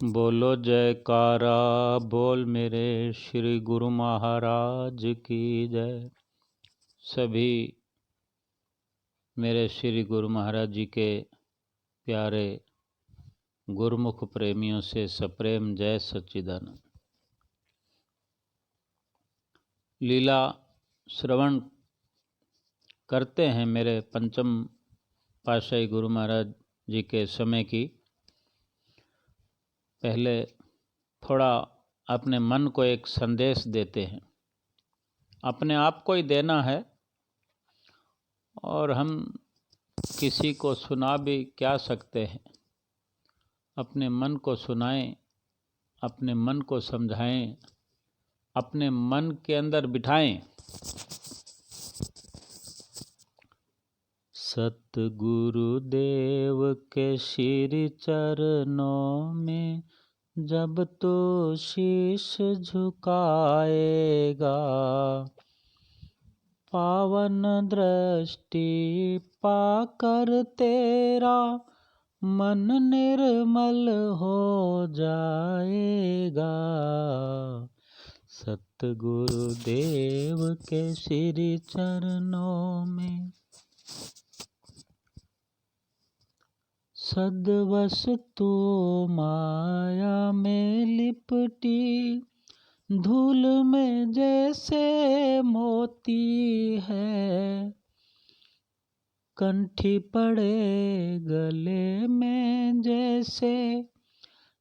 बोलो जयकारा बोल मेरे श्री गुरु महाराज की जय। सभी मेरे श्री गुरु महाराज जी के प्यारे गुरुमुख प्रेमियों से सप्रेम जय सच्चिदानंद। लीला श्रवण करते हैं मेरे पंचम पातशाही गुरु महाराज जी के समय की। पहले थोड़ा अपने मन को एक संदेश देते हैं, अपने आप को ही देना है और हम किसी को सुना भी क्या सकते हैं। अपने मन को सुनाएं, अपने मन को समझाएं, अपने मन के अंदर बिठाएं। सतगुरुदेव के श्री चरणों में जब तो शीश झुकाएगा, पावन दृष्टि पाकर तेरा मन निर्मल हो जाएगा। सतगुरुदेव के श्री चरणों में सद्वस्तु माया में लिपटी, धूल में जैसे मोती है, कंठी पड़े गले में जैसे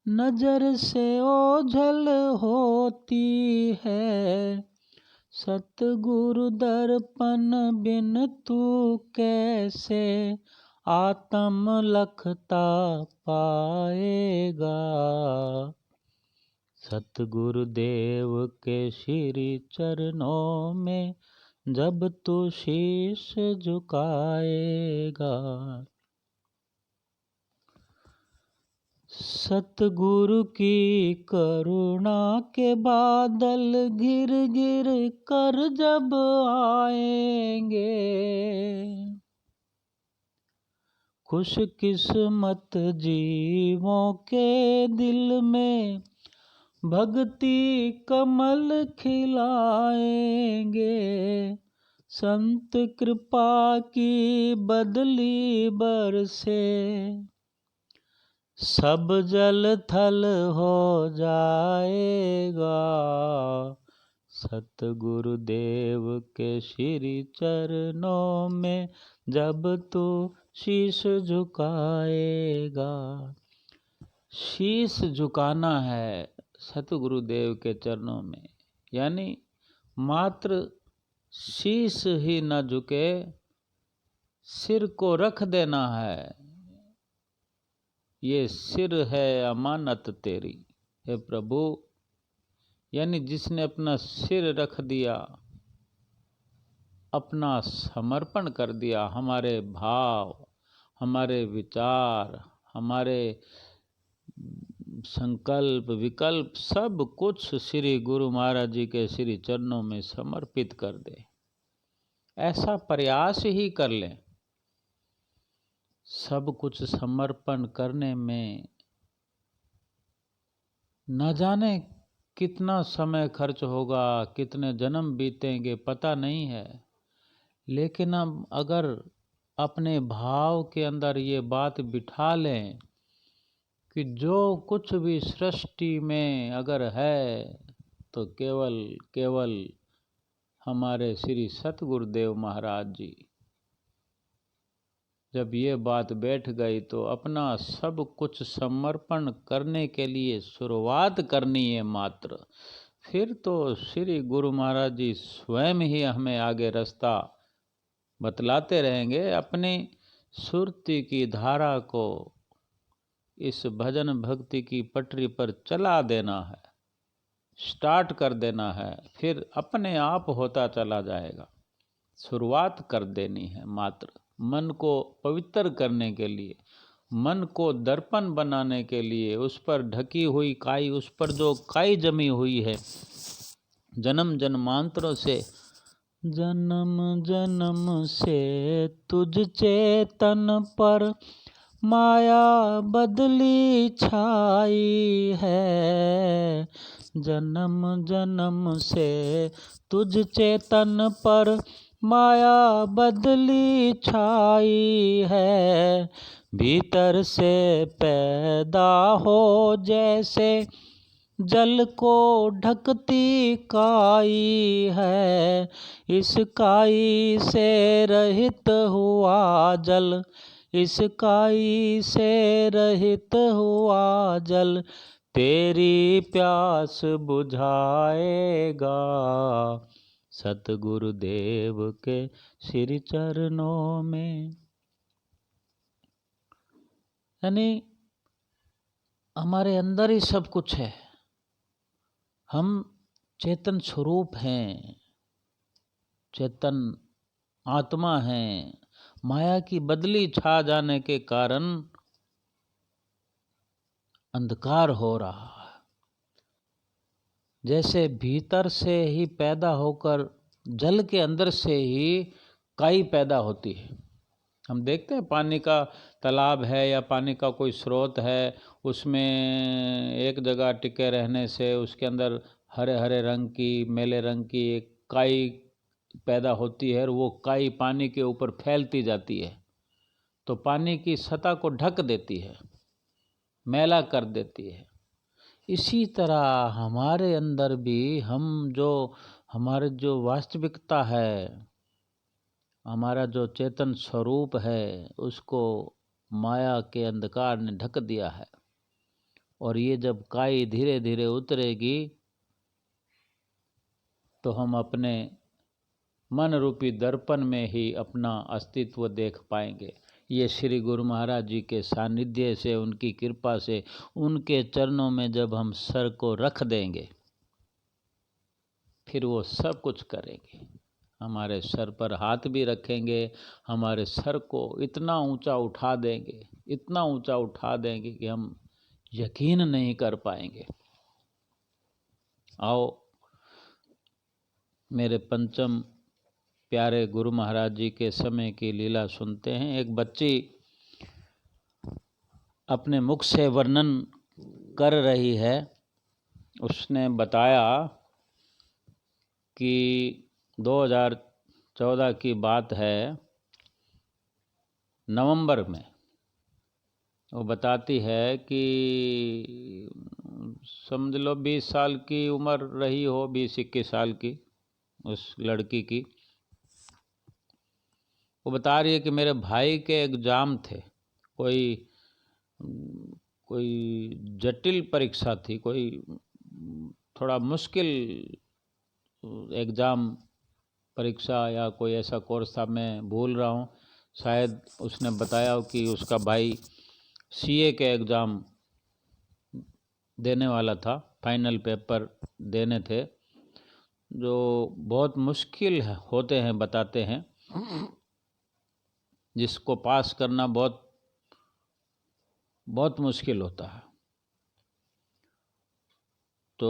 नजर से ओझल होती है। सतगुरु दर्पण बिन तू कैसे आत्म लखता पाएगा। सतगुरुदेव के श्री चरणों में जब तू शीश झुकाएगा। सतगुरु की करुणा के बादल गिर गिर कर जब आएंगे, खुश किस्मत जीवों के दिल में भक्ति कमल खिलाएंगे। संत कृपा की बदली बरसे, सब जल थल हो जाएगा। सतगुरुदेव के श्री चरणों में जब तू शीश झुकाएगा। शीश झुकाना है सतगुरुदेव के चरणों में, यानी मात्र शीश ही न झुके, सिर को रख देना है। ये सिर है अमानत तेरी, हे प्रभु। यानी जिसने अपना सिर रख दिया, अपना समर्पण कर दिया, हमारे भाव, हमारे विचार, हमारे संकल्प विकल्प सब कुछ श्री गुरु महाराज जी के श्री चरणों में समर्पित कर दे, ऐसा प्रयास ही कर लें। सब कुछ समर्पण करने में न जाने कितना समय खर्च होगा, कितने जन्म बीतेंगे पता नहीं है। लेकिन हम अगर अपने भाव के अंदर ये बात बिठा लें कि जो कुछ भी सृष्टि में अगर है तो केवल केवल हमारे श्री सतगुरुदेव महाराज जी, जब ये बात बैठ गई तो अपना सब कुछ समर्पण करने के लिए शुरुआत करनी है मात्र। फिर तो श्री गुरु महाराज जी स्वयं ही हमें आगे रास्ता बतलाते रहेंगे। अपनी सुरती की धारा को इस भजन भक्ति की पटरी पर चला देना है, स्टार्ट कर देना है, फिर अपने आप होता चला जाएगा। शुरुआत कर देनी है मात्र। मन को पवित्र करने के लिए, मन को दर्पण बनाने के लिए, उस पर ढकी हुई काई, उस पर जो काई जमी हुई है जन्म जन्मांतरों से, जन्म जन्म से तुझ चेतन पर माया बदली छाई है, जन्म जन्म से तुझ चेतन पर माया बदली छाई है। भीतर से पैदा हो जैसे जल को ढकती काई है, इस काई से रहित हुआ जल, इस काई से रहित हुआ जल, तेरी प्यास बुझाएगा सतगुरुदेव के श्री चरणों में। यानी हमारे अंदर ही सब कुछ है, हम चेतन स्वरूप हैं, चेतन आत्मा हैं। माया की बदली छा जाने के कारण अंधकार हो रहा है। जैसे भीतर से ही पैदा होकर जल के अंदर से ही काई पैदा होती है। हम देखते हैं पानी का तालाब है या पानी का कोई स्रोत है, उसमें एक जगह टिके रहने से उसके अंदर हरे हरे रंग की, मेले रंग की एक काई पैदा होती है और वो काई पानी के ऊपर फैलती जाती है, तो पानी की सतह को ढक देती है, मैला कर देती है। इसी तरह हमारे अंदर भी हमारे जो वास्तविकता है, हमारा जो चेतन स्वरूप है, उसको माया के अंधकार ने ढक दिया है। और ये जब काई धीरे धीरे उतरेगी तो हम अपने मन रूपी दर्पण में ही अपना अस्तित्व देख पाएंगे। ये श्री गुरु महाराज जी के सानिध्य से, उनकी कृपा से, उनके चरणों में जब हम सर को रख देंगे, फिर वो सब कुछ करेंगे। हमारे सर पर हाथ भी रखेंगे, हमारे सर को इतना ऊंचा उठा देंगे, इतना ऊंचा उठा देंगे कि हम यकीन नहीं कर पाएंगे। आओ मेरे पंचम प्यारे गुरु महाराज जी के समय की लीला सुनते हैं। एक बच्ची अपने मुख से वर्णन कर रही है। उसने बताया कि 2014 की बात है, नवंबर में वो बताती है कि समझ लो 20 साल की उम्र रही हो, 20-21 साल की उस लड़की की। वो बता रही है कि मेरे भाई के एग्ज़ाम थे, कोई जटिल परीक्षा थी, कोई थोड़ा मुश्किल एग्ज़ाम परीक्षा या कोई ऐसा कोर्स था, मैं भूल रहा हूँ। शायद उसने बताया कि उसका भाई सीए के एग्ज़ाम देने वाला था, फाइनल पेपर देने थे, जो बहुत मुश्किल होते हैं, बताते हैं, जिसको पास करना बहुत बहुत मुश्किल होता है। तो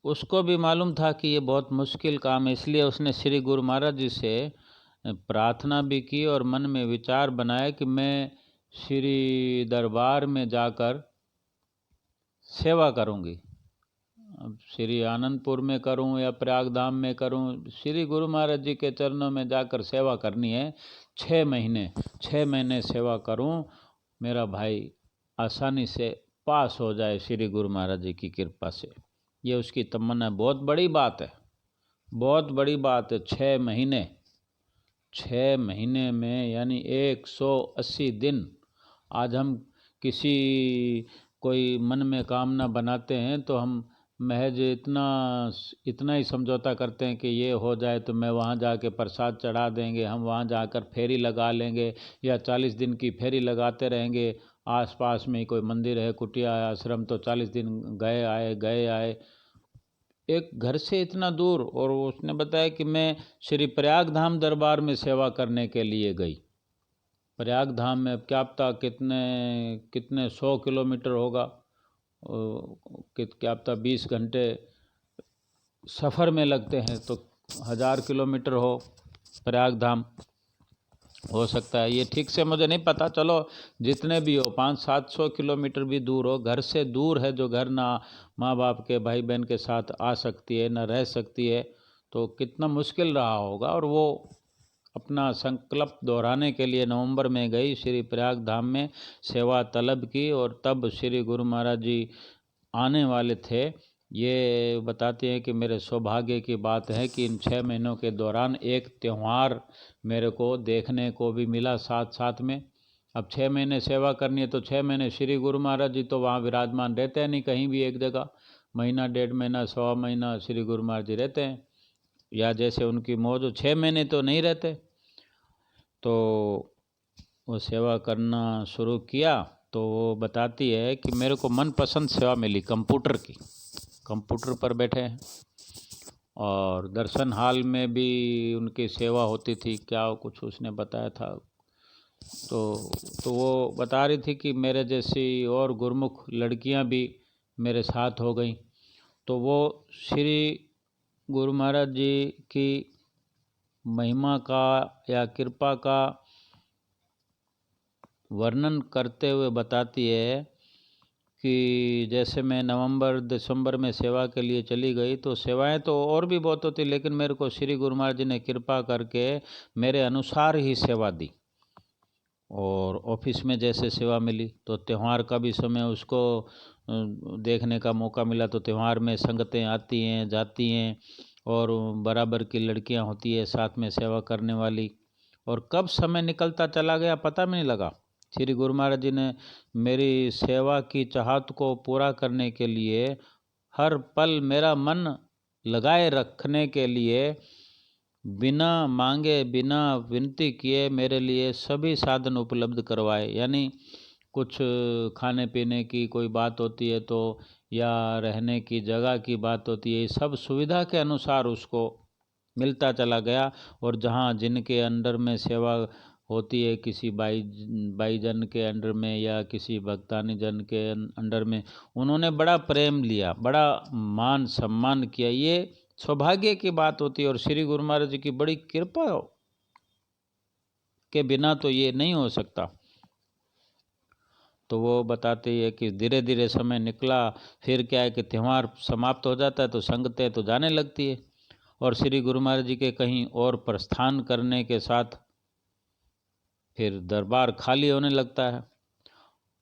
उसको भी मालूम था कि ये बहुत मुश्किल काम है, इसलिए उसने श्री गुरु महाराज जी से प्रार्थना भी की और मन में विचार बनाया कि मैं श्री दरबार में जाकर सेवा करूंगी। अब श्री आनंदपुर में करूं या प्रयागधाम में करूं, श्री गुरु महाराज जी के चरणों में जाकर सेवा करनी है। 6 महीने सेवा करूं, मेरा भाई आसानी से पास हो जाए श्री गुरु महाराज जी की कृपा से। ये उसकी तमन्ना, बहुत बड़ी बात है, बहुत बड़ी बात है। 6 महीने में यानी 180 दिन। आज हम कोई मन में कामना बनाते हैं तो हम महज इतना ही समझौता करते हैं कि ये हो जाए तो मैं वहाँ जाके प्रसाद चढ़ा देंगे, हम वहाँ जाकर फेरी लगा लेंगे, या 40 दिन की फेरी लगाते रहेंगे। आसपास में ही कोई मंदिर है, कुटिया आश्रम, तो 40 दिन गए आए, एक घर से इतना दूर। और उसने बताया कि मैं श्री प्रयागधाम दरबार में सेवा करने के लिए गई। प्रयागधाम में क्या पता कितने 100 किलोमीटर होगा, क्या पता 20 घंटे सफ़र में लगते हैं, तो 1000 किलोमीटर हो प्रयागधाम। हो सकता है, ये ठीक से मुझे नहीं पता। चलो जितने भी हो, 500-700 किलोमीटर भी दूर हो, घर से दूर है जो घर, ना माँ बाप के भाई बहन के साथ आ सकती है ना रह सकती है, तो कितना मुश्किल रहा होगा। और वो अपना संकल्प दोहराने के लिए नवंबर में गई, श्री प्रयाग धाम में सेवा तलब की, और तब श्री गुरु महाराज जी आने वाले थे। ये बताते हैं कि मेरे सौभाग्य की बात है कि इन 6 महीनों के दौरान एक त्यौहार मेरे को देखने को भी मिला साथ साथ में। अब 6 महीने सेवा करनी है तो 6 महीने श्री गुरु महाराज जी तो वहाँ विराजमान रहते हैं नहीं कहीं भी एक जगह, महीना 1.5 महीना 1.25 महीना श्री गुरु महाराज जी रहते हैं, या जैसे उनकी मौज, 6 महीने तो नहीं रहते। तो वो सेवा करना शुरू किया। तो वो बताती है कि मेरे को मनपसंद सेवा मिली कंप्यूटर की, कंप्यूटर पर बैठे हैं, और दर्शन हाल में भी उनकी सेवा होती थी, क्या कुछ उसने बताया था। तो वो बता रही थी कि मेरे जैसी और गुरमुख लड़कियां भी मेरे साथ हो गई। तो वो श्री गुरु महाराज जी की महिमा का या कृपा का वर्णन करते हुए बताती है कि जैसे मैं नवंबर दिसंबर में सेवा के लिए चली गई, तो सेवाएं तो और भी बहुत होती, लेकिन मेरे को श्री गुरु महाराज जी ने कृपा करके मेरे अनुसार ही सेवा दी। और ऑफिस में जैसे सेवा मिली, तो त्यौहार का भी समय उसको देखने का मौका मिला, तो त्यौहार में संगतें आती हैं जाती हैं, और बराबर की लड़कियां होती है साथ में सेवा करने वाली, और कब समय निकलता चला गया पता भी नहीं लगा। श्री गुरु महाराज जी ने मेरी सेवा की चाहत को पूरा करने के लिए, हर पल मेरा मन लगाए रखने के लिए, बिना मांगे बिना विनती किए मेरे लिए सभी साधन उपलब्ध करवाए। यानी कुछ खाने पीने की कोई बात होती है तो, या रहने की जगह की बात होती है, सब सुविधा के अनुसार उसको मिलता चला गया। और जहाँ जिनके अंडर में सेवा होती है, किसी भाईजन के अंडर में या किसी भक्तानी जन के अंडर में, उन्होंने बड़ा प्रेम लिया, बड़ा मान सम्मान किया। ये सौभाग्य की बात होती है, और श्री गुरु महाराज जी की बड़ी कृपा के बिना तो ये नहीं हो सकता। तो वो बताते हैं कि धीरे धीरे समय निकला, फिर क्या है कि त्यौहार समाप्त हो जाता है तो संगतें तो जाने लगती है, और श्री गुरु महाराज जी के कहीं और प्रस्थान करने के साथ फिर दरबार खाली होने लगता है।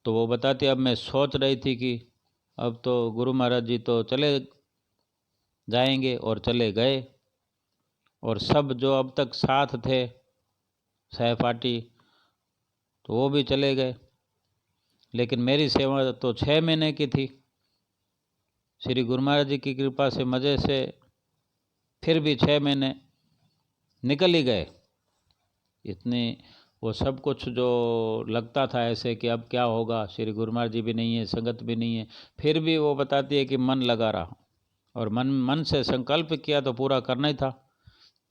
तो वो बताते अब मैं सोच रही थी कि अब तो गुरु महाराज जी तो चले जाएंगे, और चले गए, और सब जो अब तक साथ थे सहपाठी तो वो भी चले गए, लेकिन मेरी सेवा तो 6 महीने की थी। श्री गुरु महाराज जी की कृपा से मज़े से फिर भी 6 महीने निकल ही गए। इतनी वो सब कुछ जो लगता था ऐसे कि अब क्या होगा, श्री गुरु महाराज जी भी नहीं है, संगत भी नहीं है, फिर भी वो बताती है कि मन लगा रहा, और मन से संकल्प किया तो पूरा करना ही था।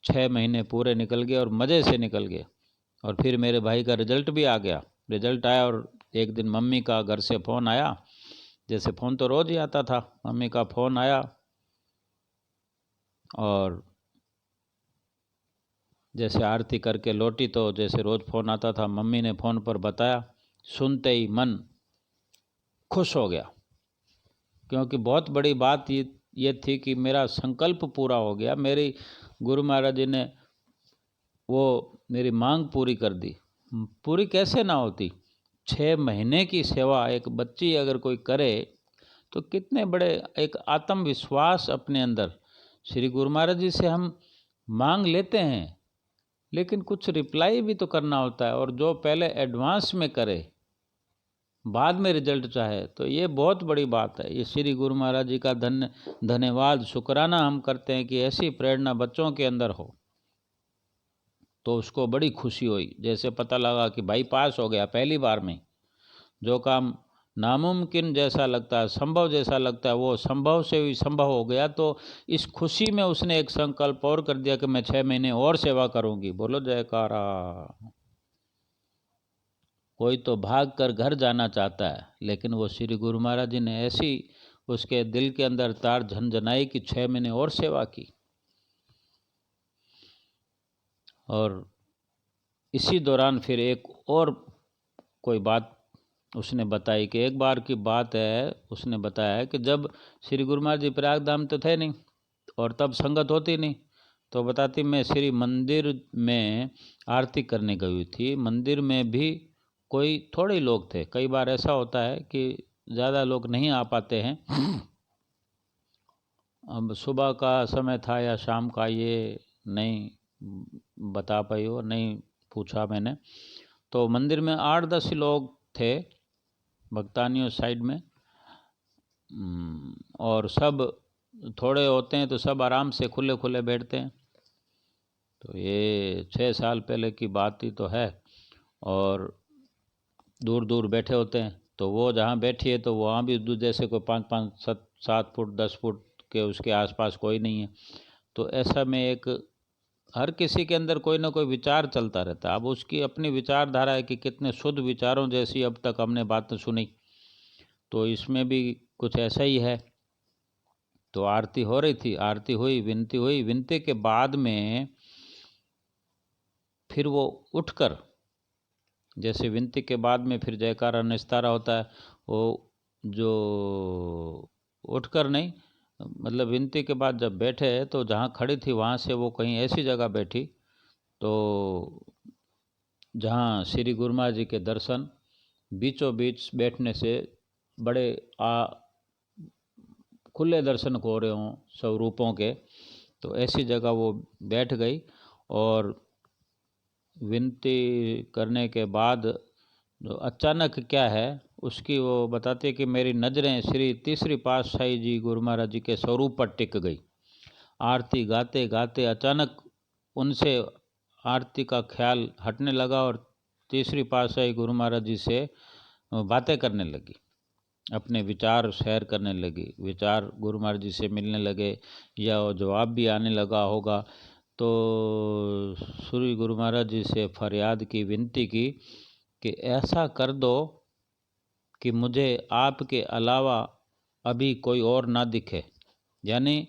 6 महीने पूरे निकल गए और मज़े से निकल गए। और फिर मेरे भाई का रिजल्ट भी आ गया, रिजल्ट आया, और एक दिन मम्मी का घर से फ़ोन आया, जैसे फ़ोन तो रोज़ ही आता था, मम्मी का फ़ोन आया, और जैसे आरती करके लौटी तो जैसे रोज़ फ़ोन आता था, मम्मी ने फ़ोन पर बताया, सुनते ही मन खुश हो गया, क्योंकि बहुत बड़ी बात ये थी कि मेरा संकल्प पूरा हो गया। मेरी गुरु महाराज जी ने वो मेरी मांग पूरी कर दी। पूरी कैसे ना होती, 6 महीने की सेवा एक बच्ची अगर कोई करे तो कितने बड़े एक आत्मविश्वास अपने अंदर। श्री गुरु महाराज जी से हम मांग लेते हैं, लेकिन कुछ रिप्लाई भी तो करना होता है, और जो पहले एडवांस में करे बाद में रिजल्ट चाहे, तो ये बहुत बड़ी बात है। ये श्री गुरु महाराज जी का धन्यवाद शुक्राना हम करते हैं कि ऐसी प्रेरणा बच्चों के अंदर हो। तो उसको बड़ी खुशी हुई, जैसे पता लगा कि भाई पास हो गया पहली बार में। जो काम नामुमकिन जैसा लगता है, संभव जैसा लगता है, वो संभव से भी संभव हो गया। तो इस खुशी में उसने एक संकल्प और कर दिया कि मैं 6 महीने और सेवा करूंगी। बोलो जयकारा। कोई तो भाग कर घर जाना चाहता है, लेकिन वो श्री गुरु महाराज जी ने ऐसी उसके दिल के अंदर तार झनझनाई कि 6 महीने और सेवा की। और इसी दौरान फिर एक और कोई बात उसने बताई कि एक बार की बात है, उसने बताया कि जब श्री गुरु महाराज जी प्रयाग धाम तो थे नहीं और तब संगत होती नहीं, तो बताती मैं श्री मंदिर में आरती करने गई हुई थी। मंदिर में भी कोई थोड़े ही लोग थे। कई बार ऐसा होता है कि ज़्यादा लोग नहीं आ पाते हैं। अब सुबह का समय था या शाम का ये नहीं बता पाई हो, नहीं पूछा मैंने। तो मंदिर में 8-10 लोग थे भक्तानियों साइड में। और सब थोड़े होते हैं तो सब आराम से खुले खुले बैठते हैं। तो ये 6 साल पहले की बात ही तो है। और दूर दूर बैठे होते हैं, तो वो जहाँ बैठी है तो वहाँ भी जैसे कोई 5-5, 7 फुट 10 फुट के उसके आसपास कोई नहीं है। तो ऐसा में एक हर किसी के अंदर कोई ना कोई विचार चलता रहता है। अब उसकी अपनी विचारधारा है कि कितने शुद्ध विचारों जैसी अब तक हमने बातें सुनी, तो इसमें भी कुछ ऐसा ही है। तो आरती हो रही थी, आरती हुई, विनती के बाद में फिर वो उठकर, जैसे विनती के बाद में फिर जयकारा निस्तारा होता है, वो जो उठकर नहीं, मतलब विनती के बाद जब बैठे तो जहाँ खड़ी थी वहाँ से वो कहीं ऐसी जगह बैठी तो जहाँ श्री गुरु महाराज जी के दर्शन बीचों बीच बैठने से बड़े खुले दर्शन हो रहे हों स्वरूपों के, तो ऐसी जगह वो बैठ गई। और विनती करने के बाद जो अचानक क्या है उसकी वो बताते हैं कि मेरी नज़रें श्री तीसरी पातशाही जी गुरु महाराज जी के स्वरूप पर टिक गई। आरती गाते गाते अचानक उनसे आरती का ख्याल हटने लगा और तीसरी पातशाही गुरु महाराज जी से बातें करने लगी, अपने विचार शेयर करने लगी, विचार गुरु महाराज जी से मिलने लगे या जवाब भी आने लगा होगा। तो श्री गुरु महाराज जी से फरियाद की, विनती की कि ऐसा कर दो कि मुझे आपके अलावा अभी कोई और ना दिखे। यानी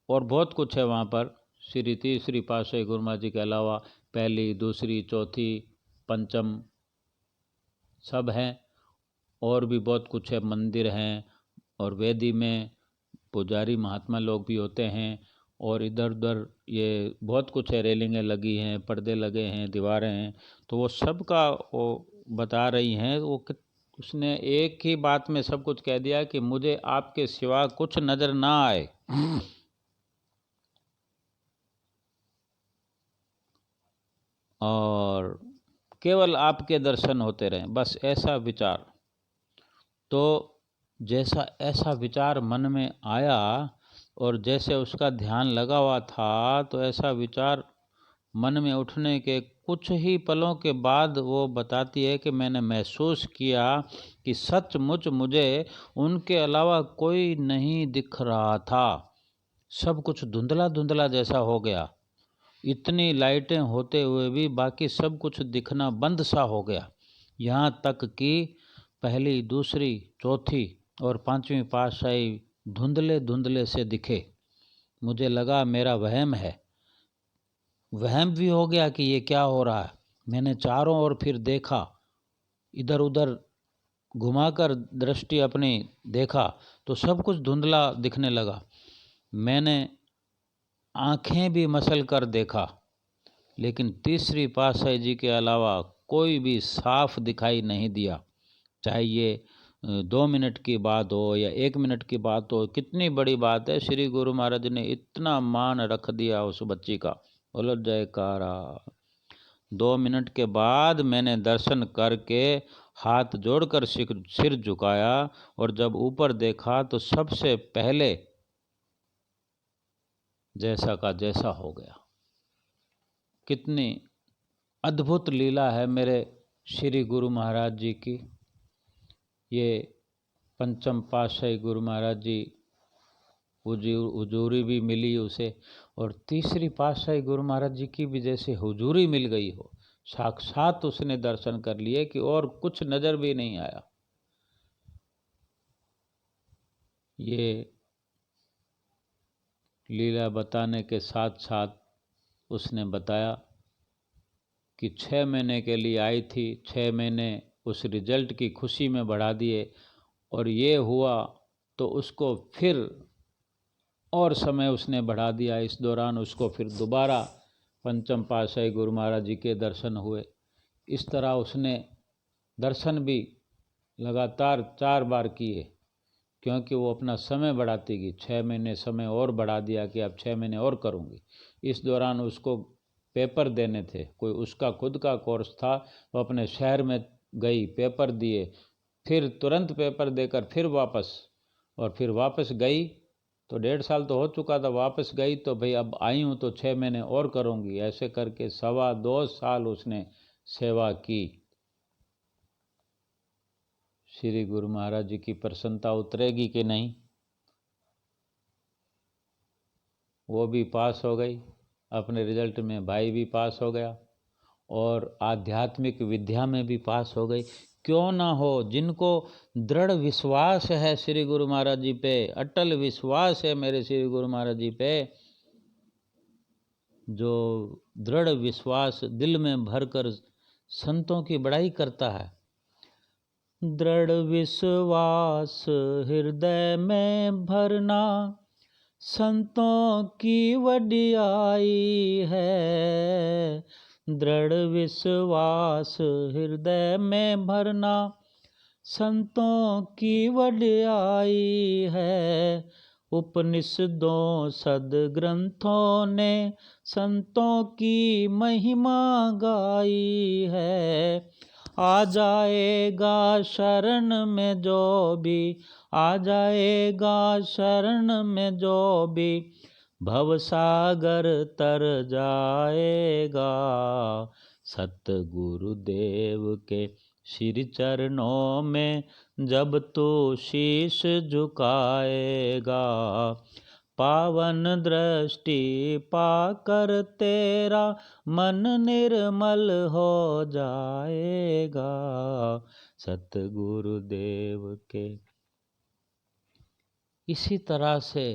और बहुत कुछ है वहाँ पर, श्री तीसरी पातशाही गुरु महाराज जी के अलावा पहली, दूसरी, चौथी, पंचम सब हैं, और भी बहुत कुछ है, मंदिर हैं, और वेदी में पुजारी महात्मा लोग भी होते हैं, और इधर उधर ये बहुत कुछ है, रेलिंगें लगी हैं, पर्दे लगे हैं, दीवारें हैं। तो वो सब का वो बता रही हैं। वो उसने एक ही बात में सब कुछ कह दिया कि मुझे आपके सिवा कुछ नज़र ना आए। और केवल आपके दर्शन होते रहें, बस ऐसा विचार। तो जैसा ऐसा विचार मन में आया और जैसे उसका ध्यान लगा हुआ था, तो ऐसा विचार मन में उठने के कुछ ही पलों के बाद वो बताती है कि मैंने महसूस किया कि सचमुच मुझे उनके अलावा कोई नहीं दिख रहा था। सब कुछ धुंधला धुंधला जैसा हो गया। इतनी लाइटें होते हुए भी बाकी सब कुछ दिखना बंद सा हो गया। यहाँ तक कि पहली, दूसरी, चौथी और पांचवी पातशाही धुंधले धुंधले से दिखे। मुझे लगा मेरा वहम है। वहम भी हो गया कि ये क्या हो रहा है। मैंने चारों ओर फिर देखा, इधर उधर घुमाकर दृष्टि अपनी देखा तो सब कुछ धुंधला दिखने लगा। मैंने आंखें भी मसल कर देखा, लेकिन तीसरी पातशाही जी के अलावा कोई भी साफ दिखाई नहीं दिया। चाहे ये 2 मिनट की बात हो या 1 मिनट की बात हो, कितनी बड़ी बात है। श्री गुरु महाराज ने इतना मान रख दिया उस बच्ची का। बोलो जयकारा। 2 मिनट के बाद मैंने दर्शन करके हाथ जोड़कर सिर झुकाया और जब ऊपर देखा तो सबसे पहले जैसा का जैसा हो गया। कितनी अद्भुत लीला है मेरे श्री गुरु महाराज जी की। ये पंचम पातशाही गुरु महाराज जी हुजूरी भी मिली उसे, और तीसरी पातशाही गुरु महाराज जी की भी जैसे हुजूरी मिल गई हो। साक्षात उसने दर्शन कर लिए कि और कुछ नज़र भी नहीं आया। ये लीला बताने के साथ साथ उसने बताया कि 6 महीने के लिए आई थी, 6 महीने उस रिजल्ट की खुशी में बढ़ा दिए, और ये हुआ तो उसको फिर और समय उसने बढ़ा दिया। इस दौरान उसको फिर दोबारा पंचम पातशाही गुरु महाराज जी के दर्शन हुए। इस तरह उसने दर्शन भी लगातार 4 बार किए, क्योंकि वो अपना समय बढ़ाती गई। 6 महीने समय और बढ़ा दिया कि अब 6 महीने और करूँगी। इस दौरान उसको पेपर देने थे, कोई उसका खुद का कोर्स था, वो अपने शहर में गई, पेपर दिए, फिर तुरंत पेपर देकर फिर वापस गई। तो 1.5 साल तो हो चुका था, वापस गई तो भाई अब आई हूँ तो 6 महीने और करूँगी। ऐसे करके 2.25 साल उसने सेवा की। श्री गुरु महाराज जी की प्रसन्नता उतरेगी कि नहीं? वो भी पास हो गई, अपने रिजल्ट में भाई भी पास हो गया, और आध्यात्मिक विद्या में भी पास हो गई। क्यों ना हो, जिनको दृढ़ विश्वास है श्री गुरु महाराज जी पे, अटल विश्वास है मेरे श्री गुरु महाराज जी पे, जो दृढ़ विश्वास दिल में भरकर संतों की बड़ाई करता है। दृढ़ विश्वास हृदय में भरना संतों की वडियाई है। दृढ़ विश्वास हृदय में भरना संतों की वडियाई है। उपनिषदों सदग्रंथों ने संतों की महिमा गाई है। आ जाएगा शरण में जो भी, आ जाएगा शरण में जो भी, भवसागर तर जाएगा। सतगुरुदेव के श्री चरणों में जब तू शीश झुकाएगा, पावन दृष्टि पाकर तेरा मन निर्मल हो जाएगा। सतगुरुदेव के। इसी तरह से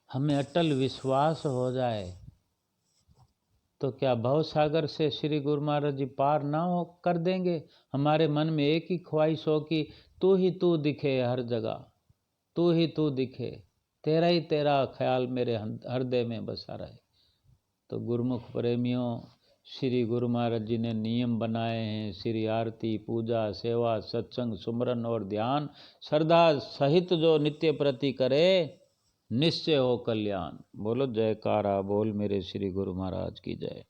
हमें अटल विश्वास हो जाए तो क्या भवसागर से श्री गुरु महाराज जी पार ना हो कर देंगे? हमारे मन में एक ही ख्वाहिश हो कि तू ही तू दिखे हर जगह, तू ही तू दिखे, तेरा ही तेरा ख्याल मेरे हृदय में बसा रहे। तो गुरुमुख प्रेमियों, श्री गुरु महाराज जी ने नियम बनाए हैं। श्री आरती, पूजा, सेवा, सत्संग, सुमरन और ध्यान श्रद्धा सहित जो नित्य प्रति करे, निश्चय हो कल्याण। बोलो जयकारा बोल मेरे श्री गुरु महाराज की जय।